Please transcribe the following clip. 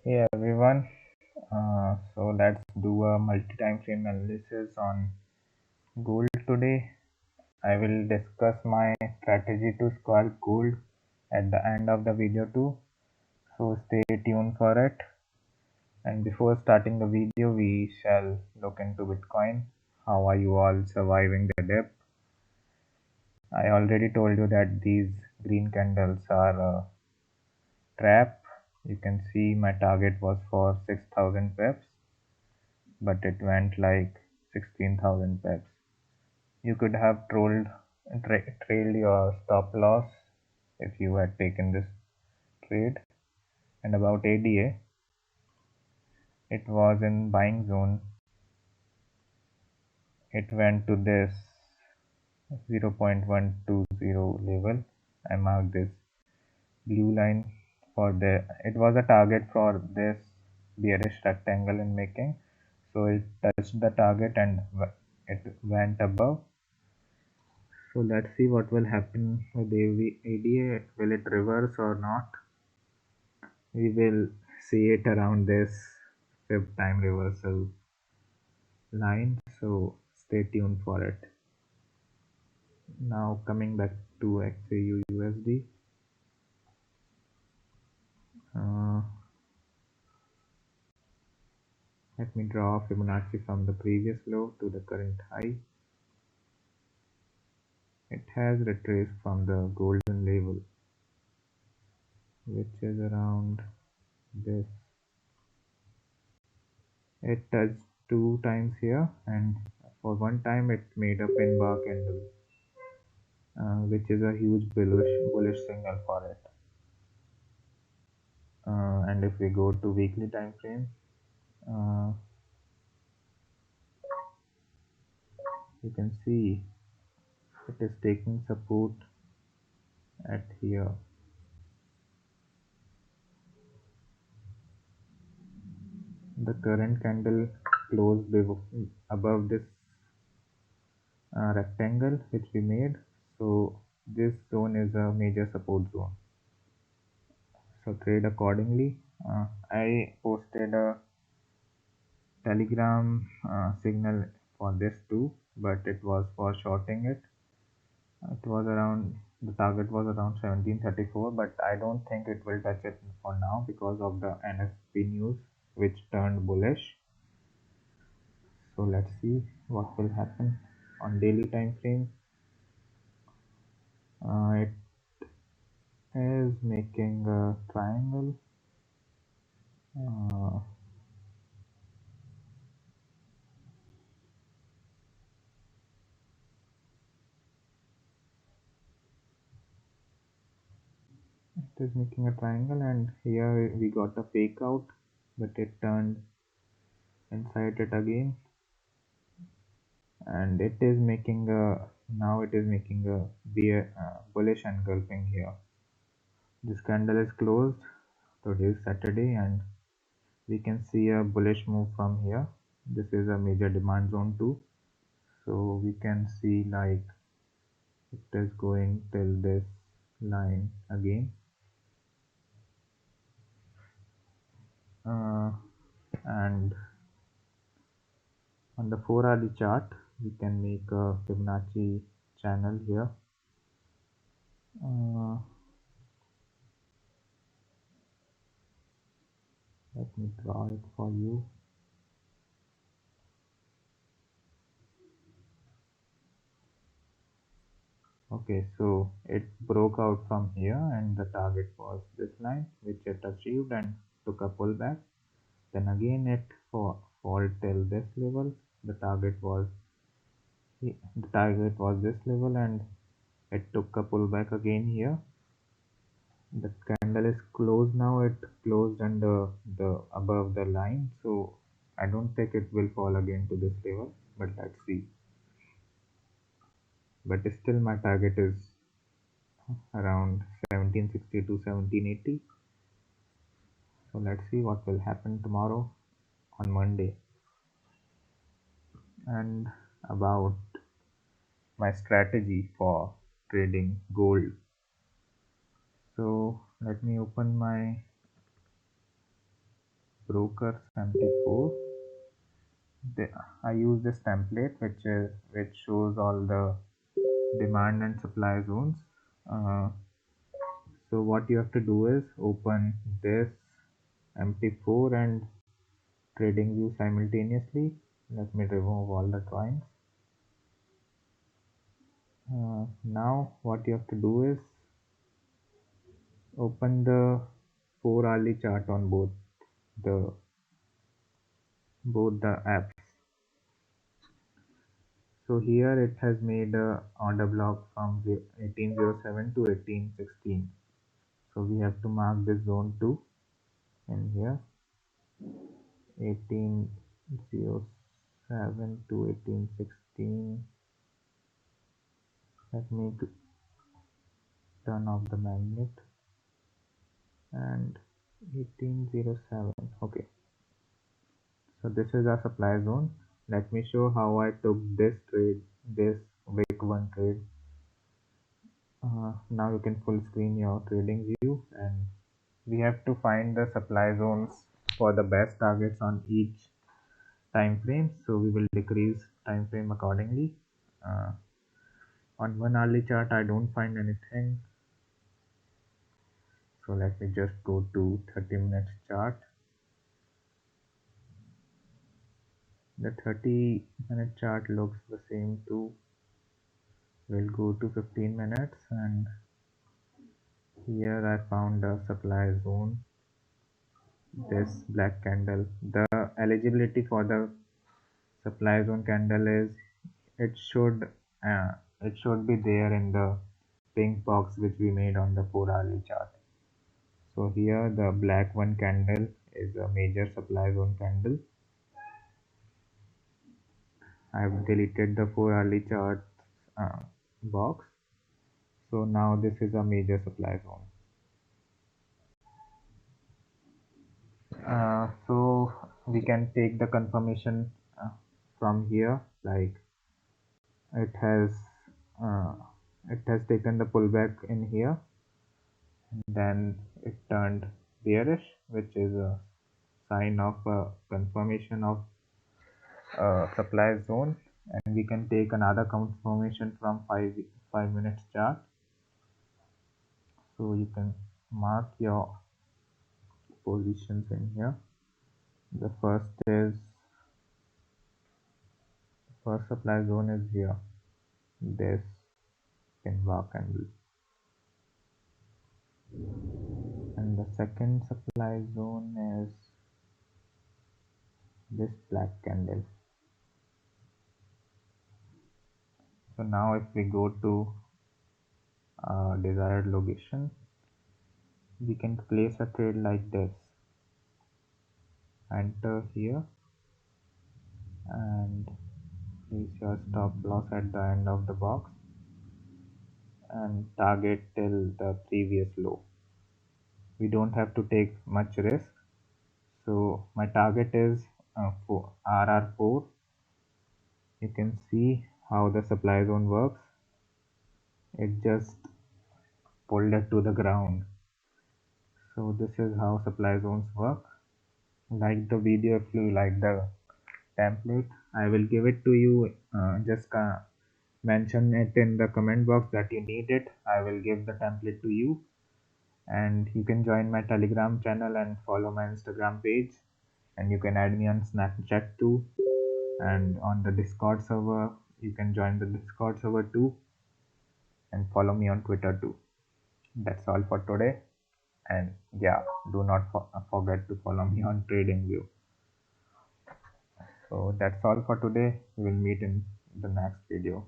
Hey everyone, so let's do a multi-time frame analysis on gold today. I will discuss my strategy to scalp gold at the end of the video too, so stay tuned for it. And before starting the video, we shall look into Bitcoin. How are you all surviving the dip? I already told you that these green candles are a trap. You can see my target was for 6,000 pips, but it went like 16,000 pips. You could have trailed your stop loss if you had taken this trade. And about ADA, it was in buying zone. It went to this 0.120 level. I marked this blue line for the. It was a target for this bearish rectangle in making. So it touched the target and it went above. So let's see what will happen with ADA. Will it reverse or not? We will see it around this fifth time reversal line. So stay tuned for it. Now coming back to XAU USD. Uh, Let me draw Fibonacci from the previous low to the current high. It has retraced from the golden level, which is around this. It touched two times here, and for one time it made a pin bar candle, which is a huge bullish signal for it. And if we go to weekly time frame, uh, you can see it is taking support at here. The current candle closed above this rectangle which we made, so this zone is a major support zone, so trade accordingly. I posted a telegram signal for this too, but it was for shorting it. It was around, the target was around 1734, but I don't think it will touch it for now because of the NFP news which turned bullish. So let's see what will happen on daily time frame. It is making a triangle. Uh, it is making a triangle, and here we got a fake out, but it turned inside it again, and it is making a, now it is making a bullish engulfing here. This candle is closed. Today is Saturday, and we can see a bullish move from here. This is a major demand zone too, so we can see like it is going till this line again. And on the 4-hourly chart, we can make a Fibonacci channel here. Let me draw it for you. Okay, so it broke out from here, and the target was this line, which it achieved and took a pullback. Then again it fall till this level. The target was this level, and it took a pullback again here. The candle is closed now. It closed under the above the line, so I don't think it will fall again to this level, but let's see. But still my target is around 1760 to 1780. So let's see what will happen tomorrow on Monday. And about my strategy for trading gold. So let me open my brokers MT4. I use this template which shows all the demand and supply zones. Uh, so what you have to do is open this MT4 and TradingView simultaneously. Let me remove all the drawings. Now what you have to do is open the 4-hourly chart on the both the apps. So here it has made a order block from 1807 to 1816. So we have to mark this zone 2 in here, 1807 to 1816. Let me turn off the magnet, and 1807. Okay, so this is our supply zone. Let me show how I took this trade, this wick 1 trade. Now you can full screen your trading view, and we have to find the supply zones for the best targets on each time frame. So we will decrease time frame accordingly. Uh, on 1 hourly chart, I don't find anything. So let me just go to 30 minutes chart. The 30-minute chart looks the same too. We'll go to 15 minutes, and here I found a supply zone, this black candle. The eligibility for the supply zone candle is it should uh, it should be there in the pink box which we made on the 4-hourly chart. So here the black one candle is a major supply zone candle. I have deleted the 4-hourly chart box. So now this is a major supply zone. So we can take the confirmation from here, like it has uh, it has taken the pullback in here, and then it turned bearish, which is a sign of confirmation of supply zone. And we can take another confirmation from 5 minutes chart. So you can mark your positions in here. The first supply zone is here, this pin bar candle, and the second supply zone is this black candle. So now if we go to desired location, we can place a trade like this. Enter here and place your stop loss at the end of the box and target till the previous low. We don't have to take much risk. So my target is for RR4. You can see how the supply zone works. It just pulled it to the ground. So this is how supply zones work. Like the video if you like the template. I will give it to you. Just mention it in the comment box that you need it. I will give the template to you, and you can join my Telegram channel and follow my Instagram page, and you can add me on Snapchat too, and on the Discord server you can join the Discord server too, and follow me on Twitter too. That's all for today, and yeah, do not forget to follow me on TradingView. So that's all for today. We will meet in the next video.